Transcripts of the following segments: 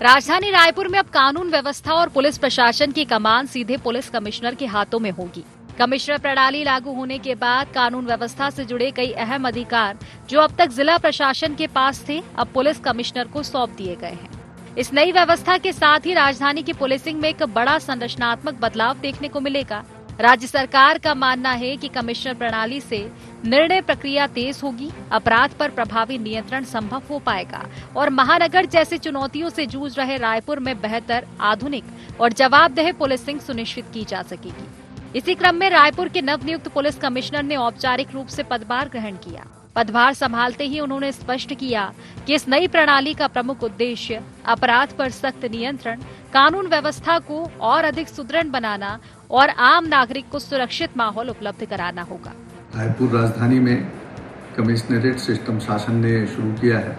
राजधानी रायपुर में अब कानून व्यवस्था और पुलिस प्रशासन की कमान सीधे पुलिस कमिश्नर के हाथों में होगी। कमिश्नर प्रणाली लागू होने के बाद कानून व्यवस्था से जुड़े कई अहम अधिकार जो अब तक जिला प्रशासन के पास थे, अब पुलिस कमिश्नर को सौंप दिए गए हैं। इस नई व्यवस्था के साथ ही राजधानी की पुलिसिंग में एक बड़ा संरचनात्मक बदलाव देखने को मिलेगा। राज्य सरकार का मानना है कि कमिश्नर प्रणाली से निर्णय प्रक्रिया तेज होगी, अपराध पर प्रभावी नियंत्रण संभव हो पाएगा और महानगर जैसी चुनौतियों से जूझ रहे रायपुर में बेहतर, आधुनिक और जवाबदेह पुलिसिंग सुनिश्चित की जा सकेगी। इसी क्रम में रायपुर के नवनियुक्त पुलिस कमिश्नर ने औपचारिक रूप से पदभार ग्रहण किया। पदभार संभालते ही उन्होंने स्पष्ट किया कि इस नई प्रणाली का प्रमुख उद्देश्य अपराध पर सख्त नियंत्रण, कानून व्यवस्था को और अधिक सुदृढ़ बनाना और आम नागरिक को सुरक्षित माहौल उपलब्ध कराना होगा। रायपुर राजधानी में कमिश्नरेट सिस्टम शासन ने शुरू किया है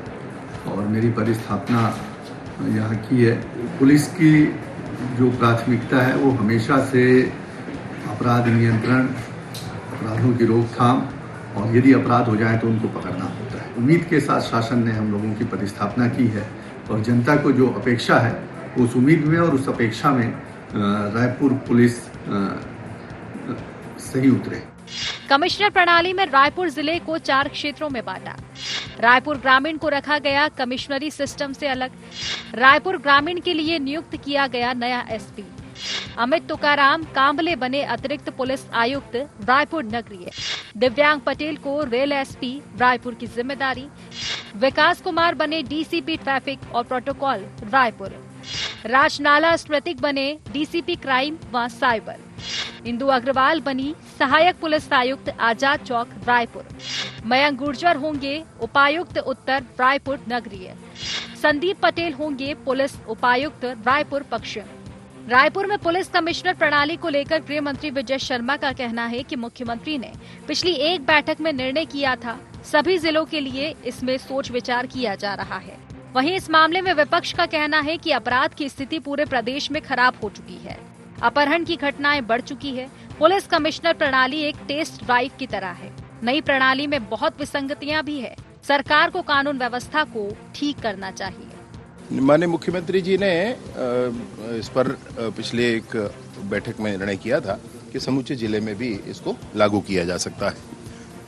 और मेरी परिस्थापना यहाँ की है। पुलिस की जो प्राथमिकता है वो हमेशा से अपराध नियंत्रण, अपराधों की रोकथाम और यदि अपराध हो जाए तो उनको पकड़ना होता है। उम्मीद के साथ शासन ने हम लोगों की प्रतिस्थापना की है और जनता को जो अपेक्षा है उस उम्मीद में और उस अपेक्षा में रायपुर पुलिस सही उतरे। कमिश्नर प्रणाली में रायपुर जिले को 4 क्षेत्रों में बांटा। रायपुर ग्रामीण को रखा गया कमिश्नरी सिस्टम से अलग। रायपुर ग्रामीण के लिए नियुक्त किया गया नया एसपी। अमित तुकाराम कांबले बने अतिरिक्त पुलिस आयुक्त रायपुर नगरीय। दिव्यांग पटेल को रेल एसपी रायपुर की जिम्मेदारी। विकास कुमार बने डीसीपी ट्रैफिक और प्रोटोकॉल रायपुर। राजनाला स्मृतिक बने डीसीपी क्राइम व साइबर। इंदु अग्रवाल बनी सहायक पुलिस आयुक्त आजाद चौक रायपुर। मयंक गुर्जर होंगे उपायुक्त उत्तर रायपुर नगरीय। संदीप पटेल होंगे पुलिस उपायुक्त रायपुर पश्चिम। रायपुर में पुलिस कमिश्नर प्रणाली को लेकर गृह मंत्री विजय शर्मा का कहना है कि मुख्यमंत्री ने पिछली एक बैठक में निर्णय किया था, सभी जिलों के लिए इसमें सोच विचार किया जा रहा है। वहीं इस मामले में विपक्ष का कहना है कि अपराध की स्थिति पूरे प्रदेश में खराब हो चुकी है, अपहरण की घटनाएं बढ़ चुकी है। पुलिस कमिश्नर प्रणाली एक टेस्ट ड्राइव की तरह है। नई प्रणाली में बहुत विसंगतियां भी है। सरकार को कानून व्यवस्था को ठीक करना चाहिए। माननीय मुख्यमंत्री जी ने इस पर पिछले एक बैठक में निर्णय किया था कि समूचे जिले में भी इसको लागू किया जा सकता है,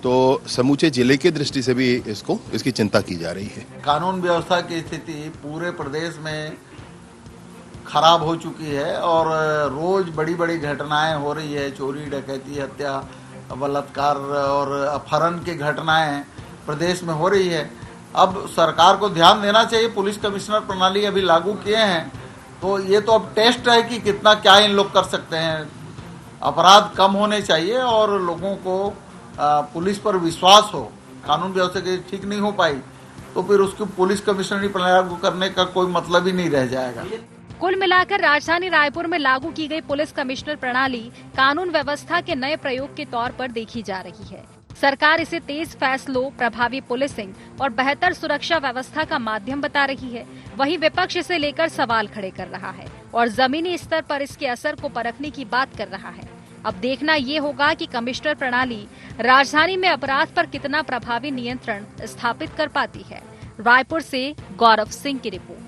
तो समूचे जिले की दृष्टि से भी इसकी चिंता की जा रही है। कानून व्यवस्था की स्थिति पूरे प्रदेश में खराब हो चुकी है और रोज बड़ी बड़ी घटनाएं हो रही है। चोरी, डकैती, हत्या, बलात्कार और अपहरण की घटनाएं प्रदेश में हो रही है। अब सरकार को ध्यान देना चाहिए। पुलिस कमिश्नर प्रणाली अभी लागू किए हैं तो ये तो अब टेस्ट है कि कितना क्या इन लोग कर सकते हैं। अपराध कम होने चाहिए और लोगों को पुलिस पर विश्वास हो। कानून व्यवस्था की ठीक नहीं हो पाई तो फिर उसको पुलिस कमिश्नरी प्रणाली लागू करने का कोई मतलब ही नहीं रह जाएगा। कुल मिलाकर राजधानी रायपुर में लागू की गई पुलिस कमिश्नर प्रणाली कानून व्यवस्था के नए प्रयोग के तौर पर देखी जा रही है। सरकार इसे तेज फैसलों, प्रभावी पुलिसिंग और बेहतर सुरक्षा व्यवस्था का माध्यम बता रही है। वहीं विपक्ष इसे लेकर सवाल खड़े कर रहा है और जमीनी स्तर पर इसके असर को परखने की बात कर रहा है। अब देखना ये होगा कि कमिश्नर प्रणाली राजधानी में अपराध पर कितना प्रभावी नियंत्रण स्थापित कर पाती है। रायपुर से गौरव सिंह की रिपोर्ट।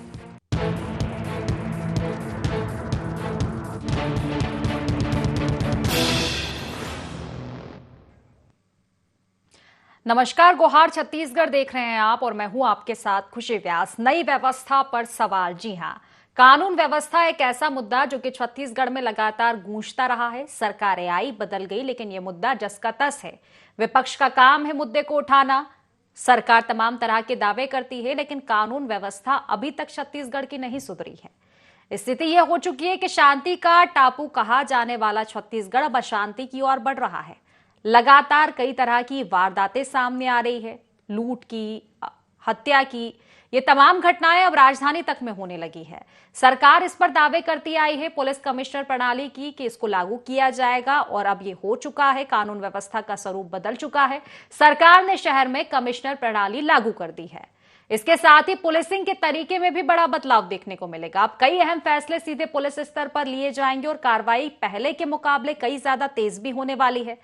नमस्कार, गोहार छत्तीसगढ़ देख रहे हैं आप और मैं हूं आपके साथ खुशी व्यास। नई व्यवस्था पर सवाल। जी हां, कानून व्यवस्था एक ऐसा मुद्दा जो कि छत्तीसगढ़ में लगातार गूंजता रहा है। सरकारें आई, बदल गई, लेकिन ये मुद्दा जस का तस है। विपक्ष का काम है मुद्दे को उठाना। सरकार तमाम तरह के दावे करती है, लेकिन कानून व्यवस्था अभी तक छत्तीसगढ़ की नहीं सुधरी है। स्थिति यह हो चुकी है कि शांति का टापू कहा जाने वाला छत्तीसगढ़ अब अशांति की ओर बढ़ रहा है। लगातार कई तरह की वारदातें सामने आ रही है। लूट की, हत्या की, ये तमाम घटनाएं अब राजधानी तक में होने लगी है। सरकार इस पर दावे करती आई है पुलिस कमिश्नर प्रणाली की कि इसको लागू किया जाएगा और अब ये हो चुका है। कानून व्यवस्था का स्वरूप बदल चुका है। सरकार ने शहर में कमिश्नर प्रणाली लागू कर दी है। इसके साथ ही पुलिसिंग के तरीके में भी बड़ा बदलाव देखने को मिलेगा। अब कई अहम फैसले सीधे पुलिस स्तर पर लिए जाएंगे और कार्रवाई पहले के मुकाबले कई ज्यादा तेज भी होने वाली है।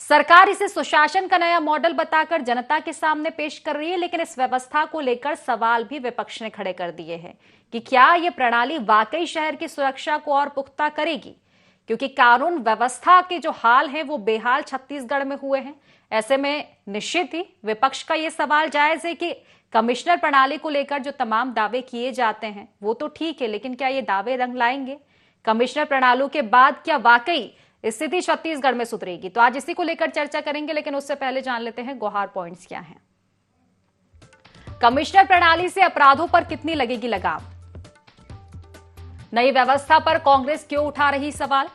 सरकार इसे सुशासन का नया मॉडल बताकर जनता के सामने पेश कर रही है, लेकिन इस व्यवस्था को लेकर सवाल भी विपक्ष ने खड़े कर दिए हैं कि क्या ये प्रणाली वाकई शहर की सुरक्षा को और पुख्ता करेगी, क्योंकि कानून व्यवस्था के जो हाल हैं वो बेहाल छत्तीसगढ़ में हुए हैं। ऐसे में निश्चित ही विपक्ष का ये सवाल जायज है कि कमिश्नर प्रणाली को लेकर जो तमाम दावे किए जाते हैं वो तो ठीक है, लेकिन क्या ये दावे रंग लाएंगे? कमिश्नर प्रणाली के बाद क्या वाकई स्थिति छत्तीसगढ़ में सुधरेगी? तो आज इसी को लेकर चर्चा करेंगे, लेकिन उससे पहले जान लेते हैं गुहार पॉइंट्स क्या हैं। कमिश्नर प्रणाली से अपराधों पर कितनी लगेगी लगाम? नई व्यवस्था पर कांग्रेस क्यों उठा रही सवाल?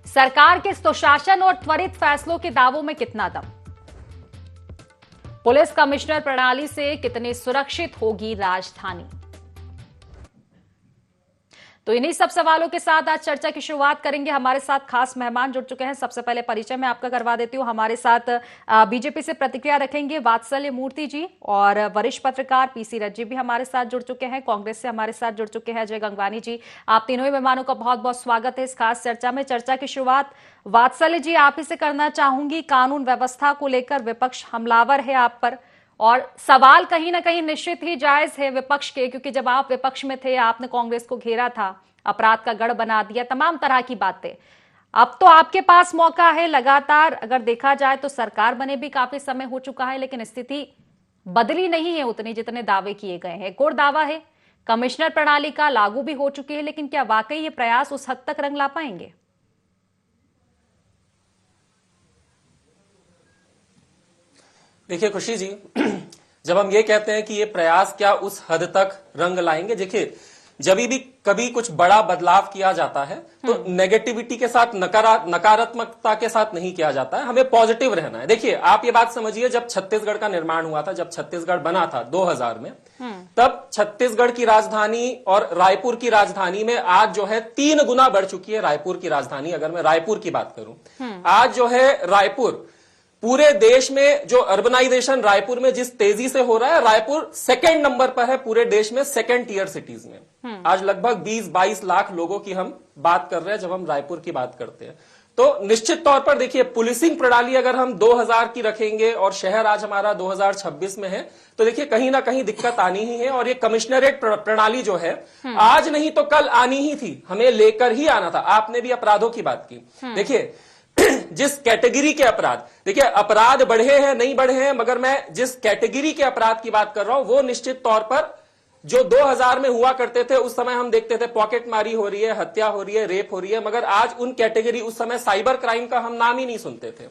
सरकार के सुशासन और त्वरित फैसलों के दावों में कितना दम? पुलिस कमिश्नर प्रणाली से कितनी सुरक्षित होगी राजधानी? तो इन्हीं सब सवालों के साथ आज चर्चा की शुरुआत करेंगे। हमारे साथ खास मेहमान जुड़ चुके हैं। सबसे पहले परिचय मैं आपका करवा देती हूं। हमारे साथ बीजेपी से प्रतिक्रिया रखेंगे वात्सल्य मूर्ति जी, और वरिष्ठ पत्रकार पीसी रज्जी भी हमारे साथ जुड़ चुके हैं। कांग्रेस से हमारे साथ जुड़ चुके हैं अजय गंगवानी जी। आप तीनों ही मेहमानों का बहुत बहुत स्वागत है इस खास चर्चा में। चर्चा की शुरुआत वात्सल्य जी आप ही से करना चाहूंगी। कानून व्यवस्था को लेकर विपक्ष हमलावर है आप पर, और सवाल कहीं ना कहीं निश्चित ही जायज है विपक्ष के, क्योंकि जब आप विपक्ष में थे आपने कांग्रेस को घेरा था, अपराध का गढ़ बना दिया, तमाम तरह की बातें। अब तो आपके पास मौका है लगातार, अगर देखा जाए तो सरकार बने भी काफी समय हो चुका है, लेकिन स्थिति बदली नहीं है उतनी जितने दावे किए गए हैं। एक और दावा है कमिश्नर प्रणाली का लागू भी हो चुकी है, लेकिन क्या वाकई ये प्रयास उस हद तक रंग ला पाएंगे? देखिए खुशी जी, जब हम ये कहते हैं कि ये प्रयास क्या उस हद तक रंग लाएंगे, देखिए जब भी कभी कुछ बड़ा बदलाव किया जाता है तो नेगेटिविटी के साथ, नकारात्मकता के साथ नहीं किया जाता है, हमें पॉजिटिव रहना है। देखिए आप ये बात समझिए, जब छत्तीसगढ़ का निर्माण हुआ था, जब छत्तीसगढ़ बना था 2000 में, तब छत्तीसगढ़ की राजधानी और रायपुर की राजधानी में आज जो है 3 गुना बढ़ चुकी है रायपुर की राजधानी। अगर मैं रायपुर की बात करूं, आज जो है रायपुर पूरे देश में जो अर्बनाइजेशन रायपुर में जिस तेजी से हो रहा है, रायपुर सेकंड नंबर पर है पूरे देश में, सेकंड टियर सिटीज में। आज लगभग 20-22 लाख लोगों की हम बात कर रहे हैं जब हम रायपुर की बात करते हैं। तो निश्चित तौर पर देखिए पुलिसिंग प्रणाली अगर हम 2000 की रखेंगे और शहर आज हमारा 2026 में है, तो देखिए कहीं ना कहीं दिक्कत आनी ही है। और ये कमिश्नरेट प्रणाली जो है आज नहीं तो कल आनी ही थी, हमें लेकर ही आना था। आपने भी अपराधों की बात की, देखिए जिस कैटेगरी के अपराध, देखिए अपराध बढ़े हैं नहीं बढ़े हैं, मगर मैं जिस कैटेगरी के अपराध की बात कर रहा हूं वो निश्चित तौर पर जो 2000 में हुआ करते थे, उस समय हम देखते थे पॉकेटमारी हो रही है, हत्या हो रही है, रेप हो रही है, मगर आज उन कैटेगरी, उस समय साइबर क्राइम का हम नाम ही नहीं सुनते थे।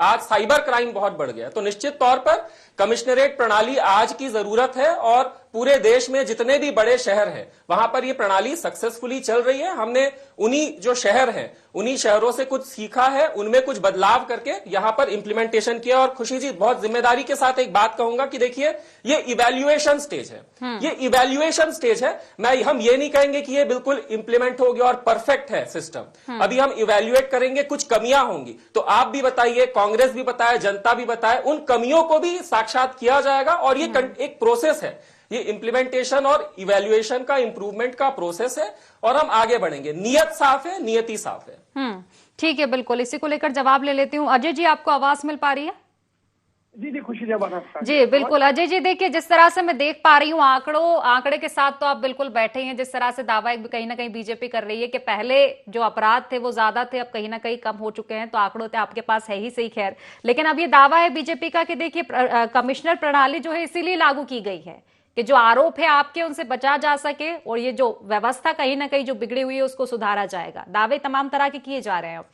आज साइबर क्राइम बहुत बढ़ गया। तो निश्चित तौर पर कमिश्नरेट प्रणाली आज की जरूरत है, और पूरे देश में जितने भी बड़े शहर हैं वहां पर यह प्रणाली सक्सेसफुली चल रही है। हमने उन्हीं जो शहर हैं उन्हीं शहरों से कुछ सीखा है, उनमें कुछ बदलाव करके यहां पर इंप्लीमेंटेशन किया। और खुशी जी बहुत जिम्मेदारी के साथ एक बात कहूंगा कि देखिए ये इवैल्यूएशन स्टेज है, ये इवैल्यूएशन स्टेज है। हम ये नहीं कहेंगे कि ये बिल्कुल इंप्लीमेंट हो गया और परफेक्ट है सिस्टम। अभी हम इवैल्यूएट करेंगे, कुछ कमियां होंगी, तो आप भी बताइए, कांग्रेस भी बताए, जनता भी बताए, उन कमियों को भी साक्षात किया जाएगा। और ये एक प्रोसेस है, ये इंप्लीमेंटेशन और इवैल्यूएशन का, इंप्रूवमेंट का प्रोसेस है, और हम आगे बढ़ेंगे। नियत साफ है, नियति साफ है। ठीक है, बिल्कुल इसी को लेकर जवाब ले लेती हूँ। अजय जी आपको आवाज मिल पा रही है? जी खुशी जवाब जी बिल्कुल। अजय जी देखिए, जिस तरह से मैं देख पा रही हूँ आंकड़े के साथ तो आप बिल्कुल बैठे हैं। जिस तरह से दावा कहीं ना कहीं बीजेपी कर रही है कि पहले जो अपराध थे वो ज्यादा थे, अब कहीं ना कहीं कम हो चुके हैं, तो आंकड़ों तो आपके पास है ही सही। खैर, लेकिन अब ये दावा है बीजेपी का कि देखिए कमिश्नर प्रणाली जो है इसीलिए लागू की गई है कि जो आरोप है आपके उनसे बचा जा सके, और ये जो व्यवस्था कहीं ना कहीं जो बिगड़ी हुई है उसको सुधारा जाएगा। दावे तमाम तरह के किए जा रहे हैं। अब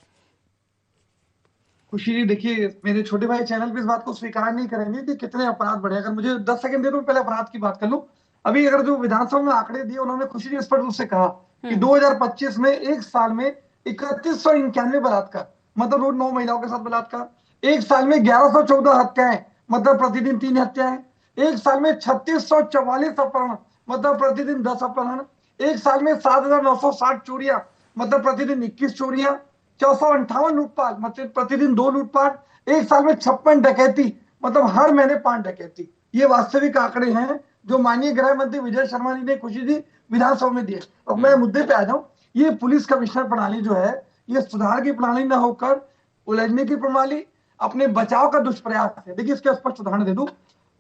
खुशी जी देखिए, मेरे छोटे भाई चैनल पे इस बात को स्वीकार नहीं करेंगे कि कितने अपराध बढ़े। अगर मुझे 10 सेकंड दे दो, पहले अपराध की बात कर लूं। अभी अगर जो विधानसभा में आंकड़े दिए, उन्होंने खुशी जी स्पष्ट रूप से कहा कि 2025 में एक साल में 3191 बलात्कार, मतलब रोज 9 महिलाओं के साथ बलात्कार। एक साल में 1114 हत्याएं, मतलब प्रतिदिन 3 हत्याएं। एक साल में 3644 अपहरण, मतलब प्रतिदिन 10 अपहरण। एक साल में 7960 चोरियां, मतलब प्रतिदिन 21 चोरियां। 458 लूटपाट, मतलब प्रतिदिन 2 लूटपाट। एक साल में 56 डकैती, मतलब हर महीने 5 डकैती। ये वास्तविक आंकड़े हैं जो माननीय गृह मंत्री विजय शर्मा जी ने खुशी जी विधानसभा में दिए। और मैं मुद्दे पे आ जाऊं, ये पुलिस कमिश्नर प्रणाली जो है, ये सुधार की प्रणाली न होकर उलझने की प्रणाली, अपने बचाव का दुष्प्रयास है। देखिए इसका स्पष्ट उदाहरण दे दूं,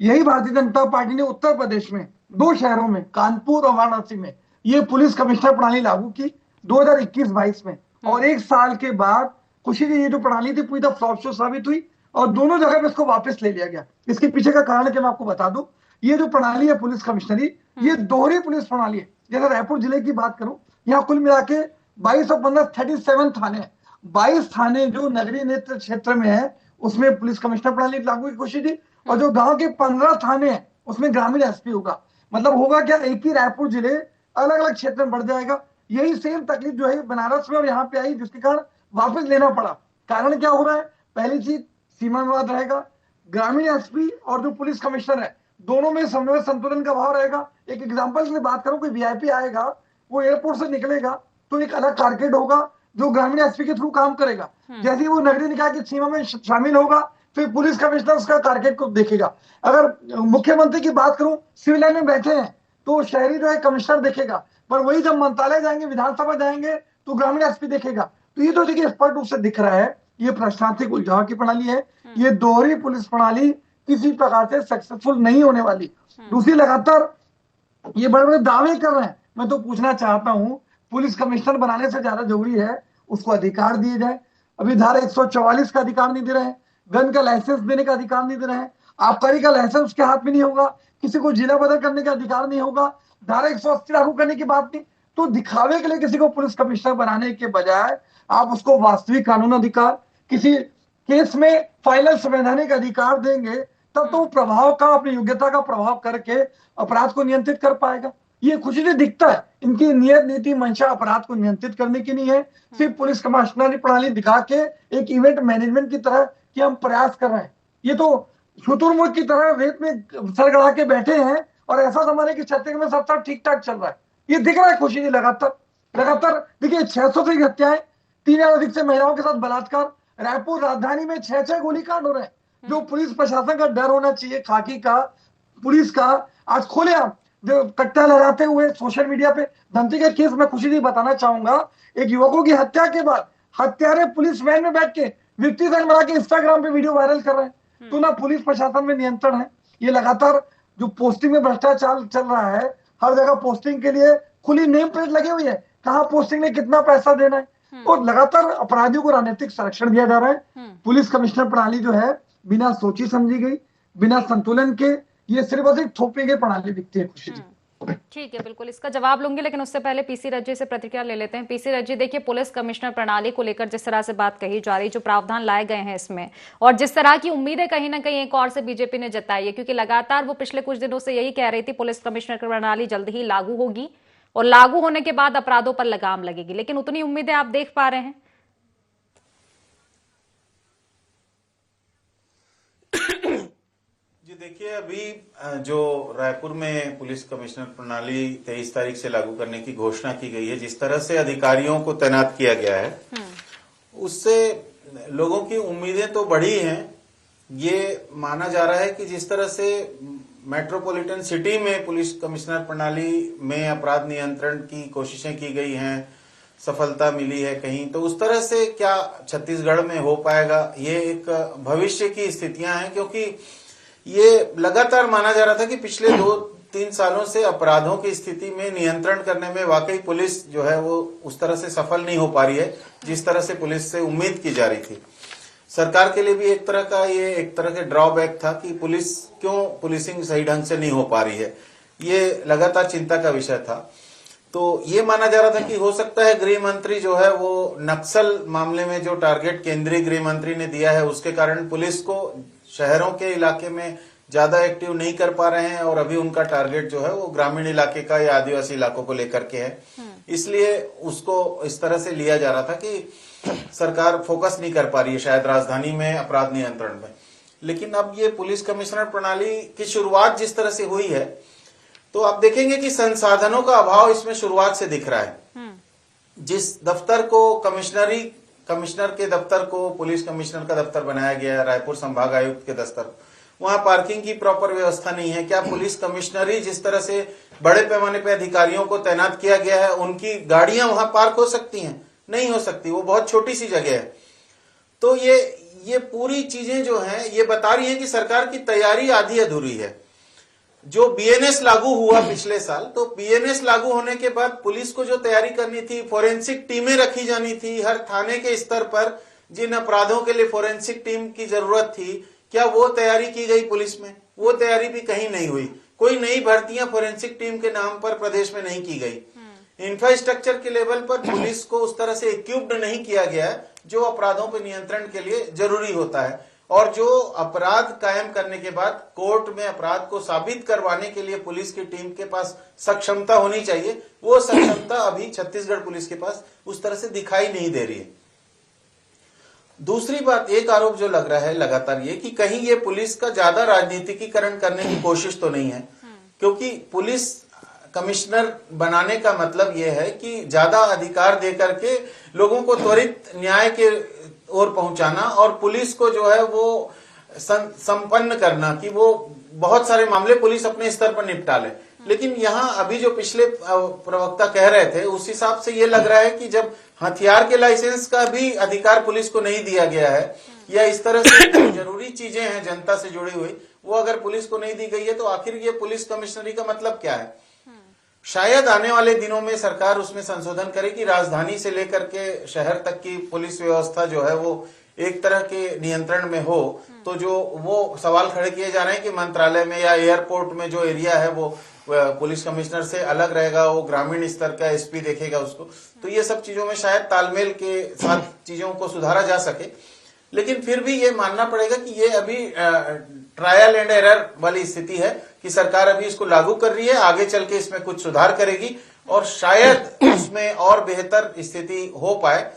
यही भारतीय जनता पार्टी ने उत्तर प्रदेश में 2 शहरों में, कानपुर और वाराणसी में, ये पुलिस कमिश्नर प्रणाली लागू की 2021-22 में, और 1 साल के बाद खुशी जी ये जो प्रणाली थी पूरी तरह फ्लॉप शो साबित हुई और दोनों जगह पे इसको वापस ले लिया गया। इसके पीछे का कारण क्या मैं आपको बता दूं, ये जो प्रणाली है पुलिस कमिश्नरी, ये दोहरी पुलिस प्रणाली है। जैसे रायपुर जिले की बात करूं, यहाँ कुल मिला के 22 और 15 37 थाने हैं। 22 थाने जो नगरीय नेत्र क्षेत्र में है उसमें पुलिस कमिश्नर प्रणाली लागू की कोशिश थी, और जो गांव के 15 थाने हैं उसमें ग्रामीण एसपी होगा। मतलब होगा क्या, एक ही रायपुर जिले अलग अलग क्षेत्र में बढ़ जाएगा। यही सेम तकलीफ जो है बनारस में और यहाँ पे आई, जिसके कारण वापस लेना पड़ा। कारण क्या हो रहा है, पहली चीज सीमा विवाद रहेगा, ग्रामीण एसपी और जो पुलिस कमिश्नर है दोनों में समन्वय संतुलन का भाव रहेगा। एक एग्जांपल से बात करूं, कोई वीआईपी आएगा, वो एयरपोर्ट से निकलेगा तो एक अलग टारगेट होगा जो ग्रामीण एसपी के थ्रू काम करेगा। जैसे ही वो नगरीय निकाय की सीमा में शामिल होगा फिर पुलिस कमिश्नर उसका टारगेट को देखेगा। अगर मुख्यमंत्री की बात करूं, सिविल लाइन में बैठे हैं तो शहरी जो है कमिश्नर देखेगा, पर वही जब मंत्रालय जाएंगे, विधानसभा जाएंगे तो ग्रामीण एसपी देखेगा। तो ये तो देखिए स्पष्ट रूप से दिख रहा है ये प्रशासनिक उलझाव की प्रणाली है। ये दोहरी पुलिस प्रणाली किसी प्रकार से सक्सेसफुल नहीं होने वाली। दूसरी, लगातार ये बड़े बड़े दावे कर रहे हैं। मैं तो पूछना चाहता हूं, पुलिस कमिश्नर बनाने से ज्यादा जरूरी है उसको अधिकार दिए जाए। अभी धारा 144 का अधिकार नहीं दे रहे हैं, गन का लाइसेंस देने का अधिकार नहीं दे रहे हैं, आबकारी का लाइसेंस उसके हाथ में नहीं होगा, किसी को जिला बदल करने का अधिकार नहीं होगा, धारा 180 लागू करने की बात नहीं। तो दिखावे के लिए किसी को पुलिस कमिश्नर बनाने के बजाय आप उसको वास्तविक कानून अधिकार, किसी केस में फाइनल संवैधानिक अधिकार देंगे, तब तो प्रभाव का, अपनी योग्यता का प्रभाव करके अपराध को नियंत्रित कर पाएगा। ये खुशी से दिखता है इनकी नियत नीति मंशा अपराध को नियंत्रित करने की नहीं है, सिर्फ पुलिस कमिश्नरी प्रणाली दिखा के एक इवेंट मैनेजमेंट की तरह कि हम प्रयास कर रहे हैं। ये तो शुतुरमुर्ग की तरह रेत में सरगड़ा के बैठे हैं और ऐसा समझ कि छत्तीसगढ़ में सब ठीक ठाक चल रहा है। ये दिख रहा है खुशी जी, लगातार देखिए 600 से हत्याएं, 3000 अधिक से महिलाओं के साथ बलात्कार, रायपुर राजधानी में 6 गोलीकांड हो रहे हैं। जो पुलिस प्रशासन का डर होना चाहिए, खाकी का, पुलिस का, आज खुलेआम जो कट्टा लगाते हुए सोशल मीडिया पे धमकी का केस मैं खुशी जी बताना चाहूंगा। एक युवकों की हत्या के बाद हत्यारे पुलिस वैन में बैठ के विक्टिम बना के इंस्टाग्राम पे वीडियो वायरल कर रहे हैं। तो ना पुलिस प्रशासन में नियंत्रण है। ये लगातार जो पोस्टिंग में भ्रष्टाचार चल रहा है, हर जगह पोस्टिंग के लिए खुली नेम प्लेट लगी हुई है, कहाँ पोस्टिंग में कितना पैसा देना है, और लगातार अपराधियों को राजनीतिक संरक्षण दिया जा रहा है। पुलिस कमिश्नर प्रणाली जो है बिना सोची समझी गई, बिना संतुलन के, ये सिर्फ और सिर्फ थोपी गई प्रणाली दिखती है खुशी जी। ठीक है, बिल्कुल इसका जवाब लूंगी, लेकिन उससे पहले पीसी रज्जी से प्रतिक्रिया ले लेते हैं। पीसी रज्जी, देखिए पुलिस कमिश्नर प्रणाली को लेकर जिस तरह से बात कही जा रही, जो प्रावधान लाए गए हैं इसमें, और जिस तरह की उम्मीदें कहीं ना कहीं एक और से बीजेपी ने जताई है, क्योंकि लगातार वो पिछले कुछ दिनों से यही कह रही थी पुलिस कमिश्नर प्रणाली जल्द ही लागू होगी और लागू होने के बाद अपराधों पर लगाम लगेगी, लेकिन उतनी उम्मीदें आप देख पा रहे हैं? देखिए, अभी जो रायपुर में पुलिस कमिश्नर प्रणाली 23 तारीख से लागू करने की घोषणा की गई है, जिस तरह से अधिकारियों को तैनात किया गया है, उससे लोगों की उम्मीदें तो बढ़ी हैं। ये माना जा रहा है कि जिस तरह से मेट्रोपॉलिटन सिटी में पुलिस कमिश्नर प्रणाली में अपराध नियंत्रण की कोशिशें की गई हैं, सफलता मिली है कहीं, तो उस तरह से क्या छत्तीसगढ़ में हो पाएगा, ये एक भविष्य की स्थितियां हैं। क्योंकि ये लगातार माना जा रहा था कि पिछले 2-3 सालों से अपराधों की स्थिति में नियंत्रण करने में वाकई पुलिस जो है वो उस तरह से सफल नहीं हो पा रही है जिस तरह से पुलिस से उम्मीद की जा रही थी। सरकार के लिए भी एक तरह के ड्रॉबैक था कि पुलिस क्यों पुलिसिंग सही ढंग से नहीं हो पा रही है, ये लगातार चिंता का विषय था। तो ये माना जा रहा था कि हो सकता है गृह मंत्री जो है वो नक्सल मामले में जो टारगेट केंद्रीय गृह मंत्री ने दिया है उसके कारण पुलिस को शहरों के इलाके में ज्यादा एक्टिव नहीं कर पा रहे हैं, और अभी उनका टारगेट जो है वो ग्रामीण इलाके का या आदिवासी इलाकों को लेकर के है। इसलिए उसको इस तरह से लिया जा रहा था कि सरकार फोकस नहीं कर पा रही है शायद राजधानी में अपराध नियंत्रण में। लेकिन अब ये पुलिस कमिश्नर प्रणाली की शुरुआत जिस तरह से हुई है, तो आप देखेंगे कि संसाधनों का अभाव इसमें शुरुआत से दिख रहा है। जिस दफ्तर को कमिश्नर के दफ्तर को पुलिस कमिश्नर का दफ्तर बनाया गया है, रायपुर संभाग आयुक्त के दफ्तर, वहां पार्किंग की प्रॉपर व्यवस्था नहीं है। क्या पुलिस कमिश्नरी जिस तरह से बड़े पैमाने पे अधिकारियों को तैनात किया गया है, उनकी गाड़ियां वहां पार्क हो सकती हैं? नहीं हो सकती, वो बहुत छोटी सी जगह है। तो ये पूरी चीजें जो हैं ये बता रही हैं कि सरकार की तैयारी आधी अधूरी है। जो बीएनएस लागू हुआ पिछले साल, तो बीएनएस लागू होने के बाद पुलिस को जो तैयारी करनी थी, फोरेंसिक टीमें रखी जानी थी हर थाने के स्तर पर, जिन अपराधों के लिए फोरेंसिक टीम की जरूरत थी, क्या वो तैयारी की गई पुलिस में? वो तैयारी भी कहीं नहीं हुई। कोई नई भर्तियां फोरेंसिक टीम के नाम पर प्रदेश में नहीं की गई। इंफ्रास्ट्रक्चर के लेवल पर पुलिस को उस तरह से इक्विप्ड नहीं किया गया है जो अपराधों पर नियंत्रण के लिए जरूरी होता है। और जो अपराध कायम करने के बाद कोर्ट में अपराध को साबित करवाने के लिए पुलिस की टीम के पास सक्षमता होनी चाहिए, वो सक्षमता अभी छत्तीसगढ़ पुलिस के पास उस तरह से दिखाई नहीं दे रही है। दूसरी बात, एक आरोप जो लग रहा है लगातार ये कि कहीं ये पुलिस का ज्यादा राजनीतिकीकरण करने की कोशिश तो नहीं है, क्योंकि पुलिस कमिश्नर बनाने का मतलब यह है कि ज्यादा अधिकार देकर के लोगों को त्वरित न्याय के ओर पहुंचाना और पुलिस को जो है वो संपन्न करना कि वो बहुत सारे मामले पुलिस अपने स्तर पर निपटा ले। लेकिन यहाँ अभी जो पिछले प्रवक्ता कह रहे थे उस हिसाब से ये लग रहा है कि जब हथियार के लाइसेंस का भी अधिकार पुलिस को नहीं दिया गया है, या इस तरह से जरूरी चीजें हैं जनता से जुड़ी हुई, वो अगर पुलिस को नहीं दी गई है, तो आखिर ये पुलिस कमिश्नरी का मतलब क्या है? शायद आने वाले दिनों में सरकार उसमें संशोधन करेगी, राजधानी से लेकर के शहर तक की पुलिस व्यवस्था जो है वो एक तरह के नियंत्रण में हो। तो जो वो सवाल खड़े किए जा रहे हैं कि मंत्रालय में या एयरपोर्ट में जो एरिया है वो पुलिस कमिश्नर से अलग रहेगा, वो ग्रामीण स्तर का एसपी देखेगा उसको, तो ये सब चीजों में शायद तालमेल के साथ चीजों को सुधारा जा सके। लेकिन फिर भी ये मानना पड़ेगा कि ये अभी ट्रायल एंड एरर वाली स्थिति है कि सरकार अभी इसको लागू कर रही है, आगे चल के इसमें कुछ सुधार करेगी और शायद उसमें और बेहतर स्थिति हो पाए।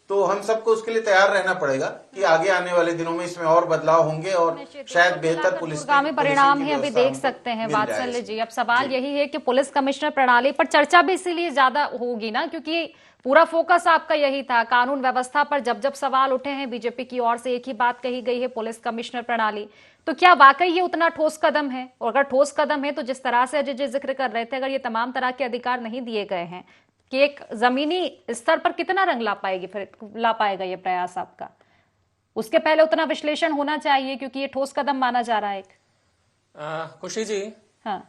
तो हम सबको उसके लिए तैयार रहना पड़ेगा कि आगे आने वाले दिनों में इसमें और बदलाव होंगे और शायद बेहतर पुलिस परिणाम ही अभी देख सकते हैं। वात्सल्य जी, अब सवाल यही है कि पुलिस कमिश्नर प्रणाली पर चर्चा भी इसीलिए ज्यादा होगी ना, क्योंकि पूरा फोकस आपका यही था कानून व्यवस्था पर। जब जब सवाल उठे हैं बीजेपी की ओर से एक ही बात कही गई है, पुलिस कमिश्नर प्रणाली। तो क्या वाकई ये उतना ठोस कदम है? और अगर ठोस कदम है तो जिस तरह से अजय जी जिक्र कर रहे थे, अगर ये तमाम तरह के अधिकार नहीं दिए गए हैं कि एक जमीनी स्तर पर कितना रंग ला पाएगा ये प्रयास आपका? उसके पहले उतना विश्लेषण होना चाहिए, क्योंकि ये ठोस कदम माना जा रहा है एक। खुशी जी, हाँ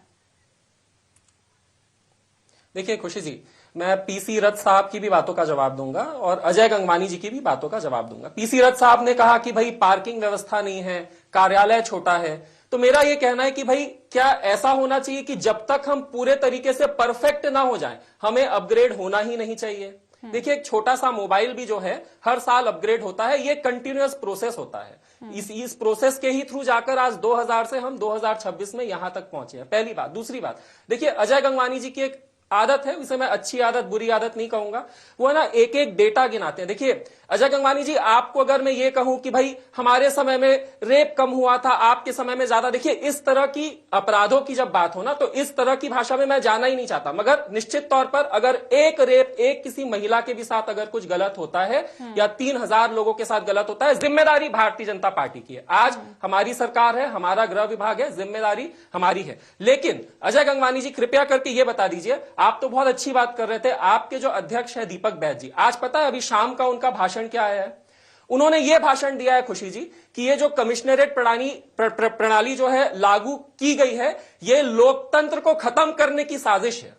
देखिए खुशी जी, मैं पीसी रथ साहब की भी बातों का जवाब दूंगा और अजय गंगवानी जी की भी बातों का जवाब दूंगा। पीसी रथ साहब ने कहा कि भाई पार्किंग व्यवस्था नहीं है, कार्यालय छोटा है। तो मेरा ये कहना है कि भाई क्या ऐसा होना चाहिए कि जब तक हम पूरे तरीके से परफेक्ट ना हो जाएं, हमें अपग्रेड होना ही नहीं चाहिए। देखिए एक छोटा सा मोबाइल भी जो है हर साल अपग्रेड होता है, ये कंटिन्यूअस प्रोसेस होता है। इस प्रोसेस के ही थ्रू जाकर आज 2000 से हम 2026 में यहां तक पहुंचे हैं। पहली बात। दूसरी बात, देखिए अजय गंगवानी जी की एक आदत है, इसे मैं अच्छी आदत बुरी आदत नहीं कहूंगा, वो है ना एक एक डेटा गिनाते हैं। देखिए अजय गंगवानी जी, आपको अगर मैं ये कहूं कि भाई हमारे समय में रेप कम हुआ था, आपके समय में ज्यादा, देखिए इस तरह की अपराधों की जब बात हो ना, तो इस तरह की भाषा में मैं जाना ही नहीं चाहता। मगर निश्चित तौर पर अगर एक रेप एक किसी महिला के भी साथ अगर कुछ गलत होता है या 3000 लोगों के साथ गलत होता है, जिम्मेदारी भारतीय जनता पार्टी की है। आज हमारी सरकार है, हमारा गृह विभाग है, जिम्मेदारी हमारी है। लेकिन अजय गंगवानी जी कृपया करके ये बता दीजिए, आप तो बहुत अच्छी बात कर रहे थे, आपके जो अध्यक्ष है दीपक बैज जी, आज पता है अभी शाम का उनका भाषण क्या आया है? उन्होंने यह भाषण दिया है खुशी जी कि ये जो कमिश्नरेट प्रणाली जो है लागू की गई है, ये लोकतंत्र को खत्म करने की साजिश है।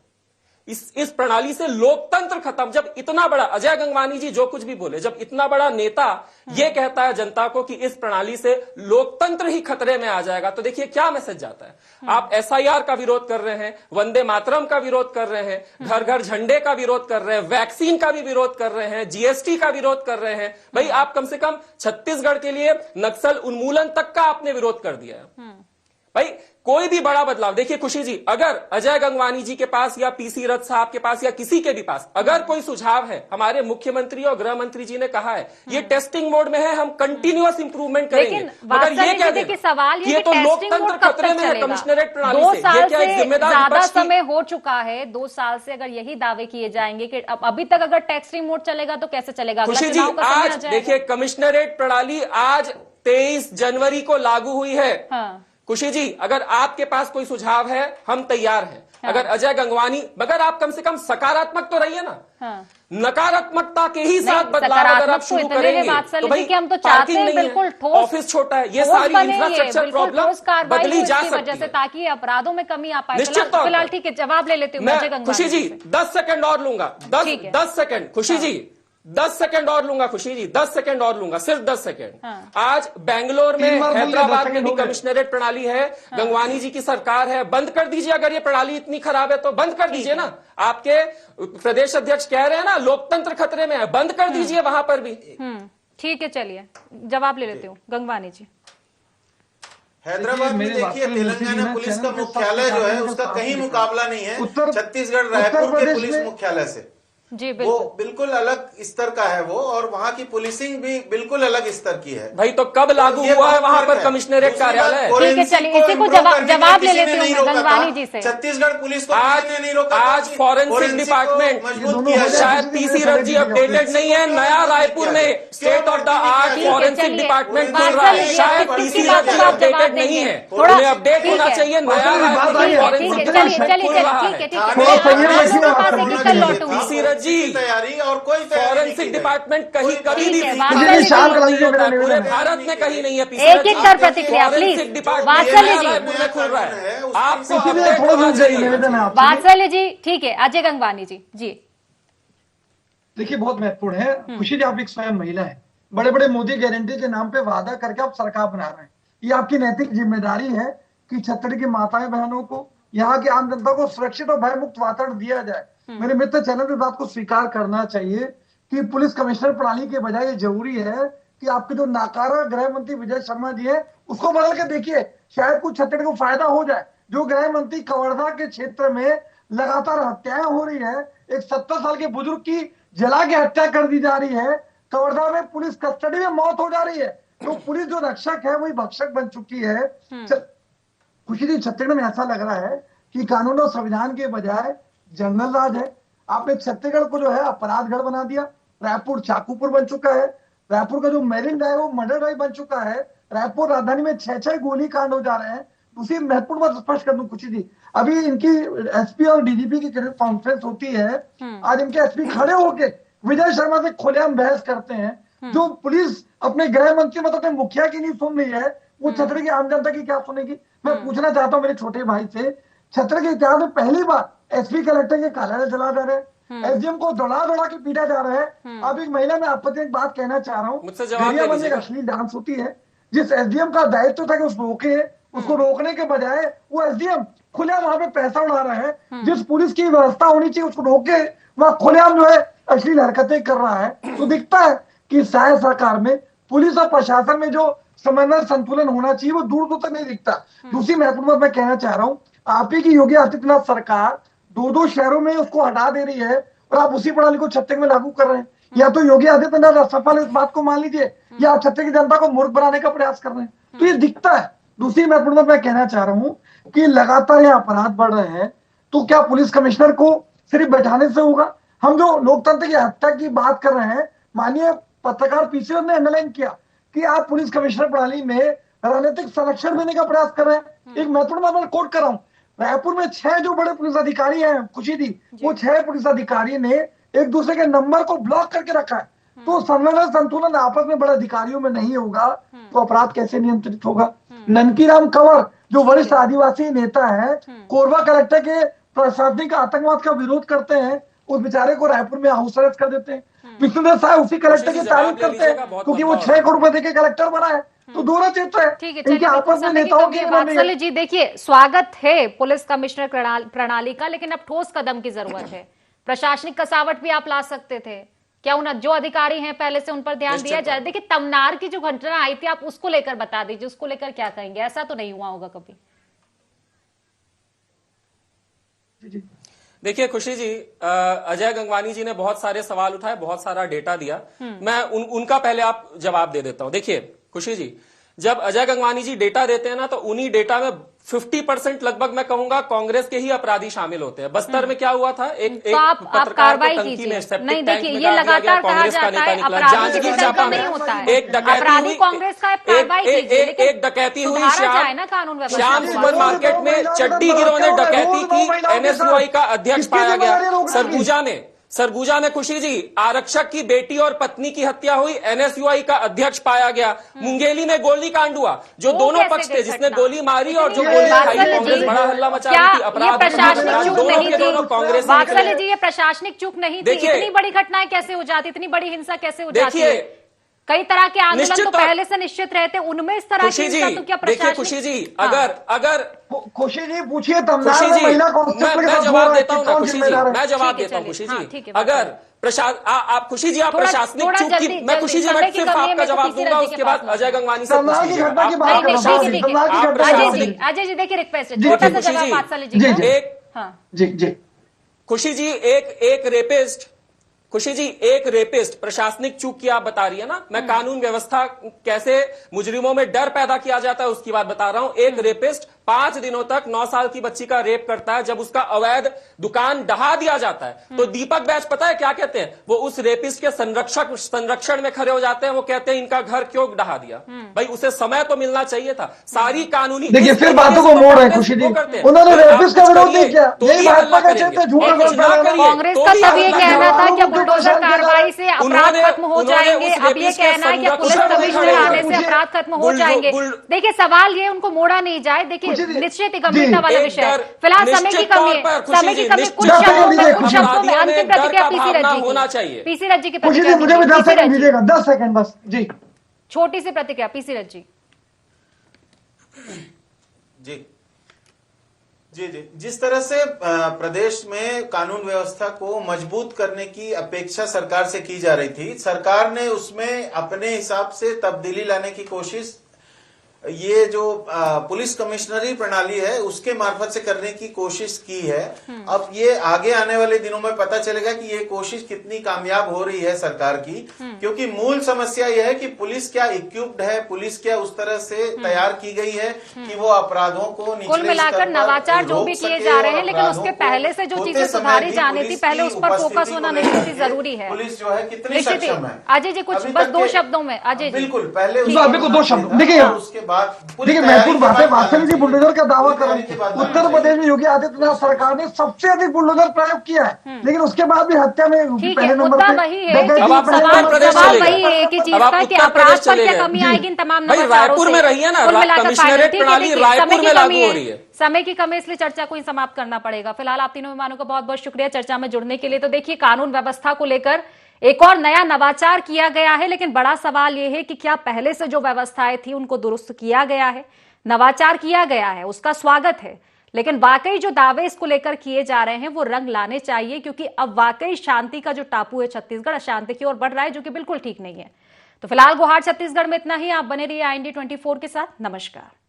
इस प्रणाली से लोकतंत्र खत्म। जब इतना बड़ा अजय गंगवानी जी जो कुछ भी बोले, जब इतना बड़ा नेता ये कहता है जनता को कि इस प्रणाली से लोकतंत्र ही खतरे में आ जाएगा, तो देखिए क्या मैसेज जाता है। आप एसआईआर का विरोध कर रहे हैं, वंदे मातरम का विरोध कर रहे हैं, घर घर झंडे का विरोध कर रहे हैं, वैक्सीन का भी विरोध कर रहे हैं, जीएसटी का विरोध कर रहे हैं। भाई आप कम से कम छत्तीसगढ़ के लिए नक्सल उन्मूलन तक का आपने विरोध कर दिया है। भाई कोई भी बड़ा बदलाव, देखिए खुशी जी, अगर अजय गंगवानी जी के पास या पीसी रथ साहब के पास या किसी के भी पास अगर कोई सुझाव है, हमारे मुख्यमंत्री और गृह मंत्री जी ने कहा है ये टेस्टिंग मोड में है, हम कंटिन्यूअस इंप्रूवमेंट करेंगे, मगर ये क्या दें सवाल ये तो लोकतंत्र खतरे में है कमिश्नरेट प्रणाली से। 2 साल से ज्यादा समय हो चुका है। 2 साल से अगर यही दावे किए जाएंगे कि अभी तक अगर टेस्टिंग मोड चलेगा तो कैसे चलेगा? खुशी जी, आज देखिए कमिश्नरेट प्रणाली आज 23 जनवरी को लागू हुई है। खुशी जी, अगर आपके पास कोई सुझाव है हम तैयार हैं। अगर अजय गंगवानी, मगर आप कम से कम सकारात्मक तो रहिए ना। नकारात्मकता के ही साथ बदलाव अगर आप शुरू करेंगे तो भाई हम तो चाहते हैं बिल्कुल ठोस, ऑफिस छोटा है, ये सारी इंफ्रास्ट्रक्चर प्रॉब्लम बदली जा सकती है ताकि अपराधों में कमी आ पाए। निश्चित तौर फिलहाल ठीक है, जवाब ले लेती हूँ खुशी जी। 10 सेकंड और लूंगा, 10 सेकंड खुशी जी, 10 सेकंड और लूंगा खुशी जी, 10 सेकंड और लूंगा, सिर्फ 10 सेकंड। आज बेंगलोर में, हैदराबाद में भी कमिश्नरेट प्रणाली है, गंगवानी जी की सरकार है, बंद कर दीजिए। अगर ये प्रणाली इतनी खराब है तो बंद कर दीजिए ना। आपके प्रदेश अध्यक्ष कह रहे हैं ना लोकतंत्र खतरे में है, बंद कर दीजिए वहां पर भी। ठीक है, चलिए जवाब ले लेती हूँ गंगवानी जी। हैदराबाद में देखिए, तेलंगाना पुलिस का मुख्यालय जो है उसका कहीं मुकाबला नहीं है छत्तीसगढ़ रायपुर के पुलिस मुख्यालय से। जी वो बिल्कुल अलग स्तर का है वो, और वहाँ की पुलिसिंग भी बिल्कुल अलग स्तर की है। भाई तो कब लागू हुआ है वहाँ पर कमिश्नरेट कार्यालय? ठीक है, चलिए इसी को जवाब ले लेती हूँ गंगवानी जी से। छत्तीसगढ़ पुलिस को नहीं रोका। आज फॉरेंसिक डिपार्टमेंट शायद पीसी रजी अपडेटेड नहीं है। नया रायपुर में state of the art forensic department खुल रहा है, शायद पीसी रजी अपडेटेड नहीं है, उन्हें अपडेट होना चाहिए। नया रायपुर में फॉरेंसिक डिपार्टमेंट जी तैयारी और कोई फॉरेंसिक डिपार्टमेंट कहीं कभी भी पूरे भारत में कहीं नहीं है। एक एक कर प्रतिक्रिया प्लीज। वात्सल्य जी खुल रहा है, आपको वात्सल्य जी, ठीक है। अजय गंगवानी जी। जी देखिए, बहुत महत्वपूर्ण है। खुशी जी, आप एक स्वयं महिला है, बड़े बड़े मोदी गारंटी के नाम पे वादा करके आप सरकार बना रहे हैं। ये आपकी नैतिक जिम्मेदारी है कि छत्तीसगढ़ की माताएं बहनों को, यहाँ की आम जनता को सुरक्षित और भयमुक्त वातावरण दिया जाए। मेरे मित्र चैनल इस बात को स्वीकार करना चाहिए कि पुलिस कमिश्नर प्रणाली के बजाय ये जरूरी है कि आपके जो नाकारा गृह मंत्री विजय शर्मा जी है उसको बदल के देखिए, शायद कुछ छत्तीसगढ़ को फायदा हो जाए। जो गृह मंत्री कवर्धा के क्षेत्र में लगातार हत्याएं हो रही है, एक 70 साल के बुजुर्ग की जला के हत्या कर दी जा रही है, कवर्धा में पुलिस कस्टडी में मौत हो जा रही है, तो पुलिस जो रक्षक है वही भक्षक बन चुकी है। खुशी जी, छत्तीसगढ़ में ऐसा लग रहा है कि कानून और संविधान के बजाय जंगल राज है। आपने छत्तीसगढ़ को जो है अपराधगढ़ बना दिया। रायपुर चाकूपुर बन चुका है, रायपुर का जो मेरिन ड्राइव वो मर्डर ड्राइव बन चुका है। रायपुर राजधानी में 6 गोली कांड हो जा रहे हैं। दूसरी महत्वपूर्ण बात स्पष्ट कर दूं खुशी जी, अभी इनकी एसपी और डीजीपी की कॉन्फ्रेंस होती है। आज इनके एसपी खड़े होके विजय शर्मा से खुलेआम बहस करते हैं। जो पुलिस अपने गृह मंत्री मतलब अपने मुखिया की नहीं सुन रही है, वो छत्तीसगढ़ की आम जनता की क्या सुनेगी? मैं पूछना चाहता हूँ मेरे छोटे भाई से, छत्तीसगढ़ के इतिहास में पहली बार एसपी कलेक्टर के कार्यालय चला जा रहा है, एसडीएम को दौड़ा के पीटा जा रहा है। अब एक महिला में आपत्ति एक बात कहना चाह रहा हूँ, एक अश्लील डांस होती है, जिस एसडीएम का दायित्व था कि उसको रोके, उसको रोकने के बजाय वो एसडीएम खुलेआम वहां पे पैसा उड़ा रहा है। जिस पुलिस की व्यवस्था होनी चाहिए उसको रोके, वह खुलेआम जो है अश्लील हरकतें कर रहा है। तो दिखता है कि शायद सरकार में पुलिस और प्रशासन में जो समन्वय संतुलन होना चाहिए वो दूर दूर तक नहीं दिखता। दूसरी महत्वपूर्ण बात मैं कहना चाह रहा हूँ, आप ही की योगी आदित्यनाथ सरकार 2 शहरों में उसको हटा दे रही है और आप उसी प्रणाली को छत्तीसगढ़ में लागू कर रहे हैं। या तो योगी आदित्यनाथ असफल इस बात को मान लीजिए, या आप छत्तीसगढ़ की जनता को मूर्ख बनाने का प्रयास कर रहे हैं। तो ये दिखता है। दूसरी महत्वपूर्ण बात मैं कहना चाह रहा हूँ कि लगातार ये अपराध बढ़ रहे हैं, तो क्या पुलिस कमिश्नर को सिर्फ बैठाने से होगा? हम जो लोकतंत्र की हत्या की बात कर रहे हैं, माननीय पत्रकार पीसीआर ने अंडरलाइन किया कि आप पुलिस कमिश्नर प्रणाली में राजनीतिक संरक्षण देने का प्रयास कर रहे हैं। एक महत्वपूर्ण बात मैं कोट कर रहा हूँ, रायपुर में 6 जो बड़े पुलिस अधिकारी हैं खुशी दी, वो 6 पुलिस अधिकारी ने एक दूसरे के नंबर को ब्लॉक करके रखा है। तो समन्वय संतुलन आपस में बड़े अधिकारियों में नहीं होगा तो अपराध कैसे नियंत्रित होगा? ननकीराम कंवर जो वरिष्ठ आदिवासी नेता है, कोरबा कलेक्टर के प्रशासनिक आतंकवाद का विरोध करते हैं, उस बेचारे को रायपुर में हाउस अरेस्ट कर देते हैं। विष्णुदेव साय उसी कलेक्टर की तारीफ करते हैं क्योंकि वो 6 करोड़ रुपए देके कलेक्टर बना है। तो दोनों चित्र है इनके आपस में नेताओं की। वात्सल्य जी, देखिए, स्वागत है पुलिस कमिश्नर प्रणाली का, लेकिन अब ठोस कदम की जरूरत है। प्रशासनिक कसावट भी आप ला सकते थे क्या? उन जो अधिकारी हैं पहले से उन पर ध्यान दिया जाए। देखिए, तमनार की जो घटना आई थी, आप उसको लेकर बता दीजिए, उसको लेकर क्या कहेंगे? ऐसा तो नहीं हुआ होगा कभी। देखिए खुशी जी, अजय गंगवानी जी ने बहुत सारे सवाल उठाए, बहुत सारा डेटा दिया। मैं उनका पहले आप जवाब दे देता हूं। देखिए खुशी जी, जब अजय गंगवानी जी डेटा देते हैं ना, तो उन्हीं डेटा में 50% लगभग मैं कहूंगा कांग्रेस के ही अपराधी शामिल होते हैं। बस्तर में क्या हुआ था, एक तो आप कार्रवाई कीजिए। नहीं देखिए, ये लगातार कहा जाता है जांजगीर चांपा में एक डकैती हुई, कांग्रेस का एक डकैती हुई श्याम सुपर मार्केट में चड्डी गिरोह ने डकैती की, एनएसयूआई का अध्यक्ष पाया गया। सरगुजा में खुशी जी आरक्षक की बेटी और पत्नी की हत्या हुई, एनएसयूआई का अध्यक्ष पाया गया। मुंगेली में गोली कांड हुआ, जो दोनों पक्ष थे, जिसने गोली मारी और जो गोली खाई, कांग्रेस बड़ा हल्ला मचा रही थी। अपराध दोनों के दोनों कांग्रेस जी, ये प्रशासनिक चूक नहीं थी। इतनी बड़ी घटनाएं कैसे हो जाती, इतनी बड़ी हिंसा कैसे हो जाती है? कई तरह के आंदोलन तो पहले से निश्चित रहते, उनमें इस तरह की हिंसा तो क्या देखिए खुशी जी, अगर खुशी जी पूछिए, तब खुशी जी मैं जवाब देता हूँ, खुशी जी मैं जवाब देता हूँ। खुशी जी अगर आप खुशी जी आप प्रशासनिक चूक की, मैं खुशी जी मैं सिर्फ आपका जवाब दूंगा, उसके बाद अजय गंगवानी से अजय जी देखिए रिक्वेस्ट है, छोटा सा जवाब 5 साल लीजिए। खुशी जी एक रेपिस्ट, खुशी जी एक रेपिस्ट प्रशासनिक चूक की आप बता रही है ना, मैं कानून व्यवस्था कैसे मुजरिमों में डर पैदा किया जाता है उसकी बात बता रहा हूं। एक रेपिस्ट 5 दिनों तक 9 साल की बच्ची का रेप करता है, जब उसका अवैध दुकान ढहा दिया जाता है तो दीपक बैच पता है क्या कहते हैं, वो उस रेपिस्ट के संरक्षण में खड़े हो जाते हैं, वो कहते हैं इनका घर क्यों ढहा दिया। भाई उसे समय तो मिलना चाहिए था। सारी कानूनी देखिए फिर बातों को मोड़ है खुशी जी, उन्होंने रेपिस्ट का विरोध नहीं किया, यही भाजपा का चलते झूठ कांग्रेस का तब ये कहना था कि बुलडोजर कार्रवाई से अपराध खत्म हो जाएंगे, अब ये कहना है कि पुलिस कमिश्नर आने से अपराध खत्म हो जाएंगे। देखिए सवाल ये उनको मोड़ा नहीं जाए, देखिए निश्चित ही गंभीरता वाला विषय है। फिलहाल समय की कमी है, समय की कमी, कुछ शब्दों में अंतिम प्रतिक्रिया पीसी रज्जी की प्रतिक्रिया। मुझे भी 10 सेकंड दीजिएगा, 10 सेकंड बस जी, छोटी सी प्रतिक्रिया पीसी रज्जी जी। जिस तरह से प्रदेश में कानून व्यवस्था को मजबूत करने की अपेक्षा सरकार से की जा रही थी, सरकार ने उसमें अपने हिसाब से तब्दीली लाने की कोशिश ये जो पुलिस कमिश्नरी प्रणाली है उसके मार्फत से करने की कोशिश की है। अब ये आगे आने वाले दिनों में पता चलेगा कि ये कोशिश कितनी कामयाब हो रही है सरकार की, क्योंकि मूल समस्या यह है कि पुलिस क्या इक्विप्ड है, पुलिस क्या उस तरह से तैयार की गई है कि वो अपराधों को कुल मिलाकर नवाचार जो भी किए जा रहे हैं, लेकिन उसके पहले से जो चीजें सुधारी जानी थी, पहले उस पर फोकस होना निश्चित ही जरूरी है। पुलिस जो है कितनी सक्षम है। अजय जी कुछ बस 2 शब्दों में, अजय बिल्कुल पहले 2 शब्द देखिए, उसके बाद देखिए महत्वपूर्ण बात है, वास्तव में बुलडोजर का दावा कर रहे हैं। उत्तर प्रदेश में योगी आदित्यनाथ सरकार ने सबसे अधिक बुलडोजर प्रयोग किया है, लेकिन उसके बाद भी हत्या में पहले नंबर पे वही है कि चीज का कि अपराध पर क्या कमी आएगी इन तमाम रायपुर में रही है ना कमिश्नरेट प्रणाली, रायपुर में लागू हो रही है। समय की कमी, इसलिए चर्चा को ही समाप्त करना पड़ेगा। फिलहाल आप तीनों मेहमानों का बहुत बहुत शुक्रिया चर्चा में जुड़ने के लिए। तो देखिए कानून व्यवस्था को लेकर एक और नया नवाचार किया गया है, लेकिन बड़ा सवाल यह है कि क्या पहले से जो व्यवस्थाएं थी उनको दुरुस्त किया गया है, नवाचार किया गया है, उसका स्वागत है, लेकिन वाकई जो दावे इसको लेकर किए जा रहे हैं वो रंग लाने चाहिए, क्योंकि अब वाकई शांति का जो टापू है छत्तीसगढ़ अशांति की ओर बढ़ रहा है, जो कि बिल्कुल ठीक नहीं है। तो फिलहाल गुहार छत्तीसगढ़ में इतना ही। आप बने रहिए IND 24 के साथ। नमस्कार।